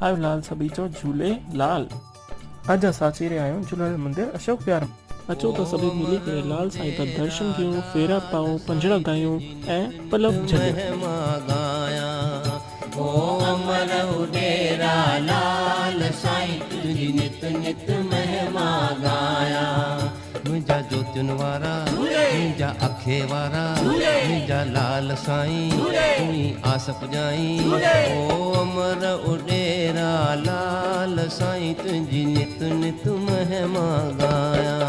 आयो लाल सभी चो झूले लाल। अज असां अची रहिया आहियूं झूलेलाल मंदिर अशोक विहार। अचो त सभी मिली करे लाल साईं जा दर्शन कयूं, फेरा पाऊं, पंजड़ा गायूं ऐं पलव झलियूं। ओ अमर उडेरा लाल साईं तुझी नित नित महिमा गाया। मुंहिंजा जोतियुनि वारा मुंहिंजा अखे वारा मुंहिंजा लाल साईं तुई आस पुॼाई। ओ अमर उडेरा लाल साईं तुंहिंजी नित नित महिमा गाया।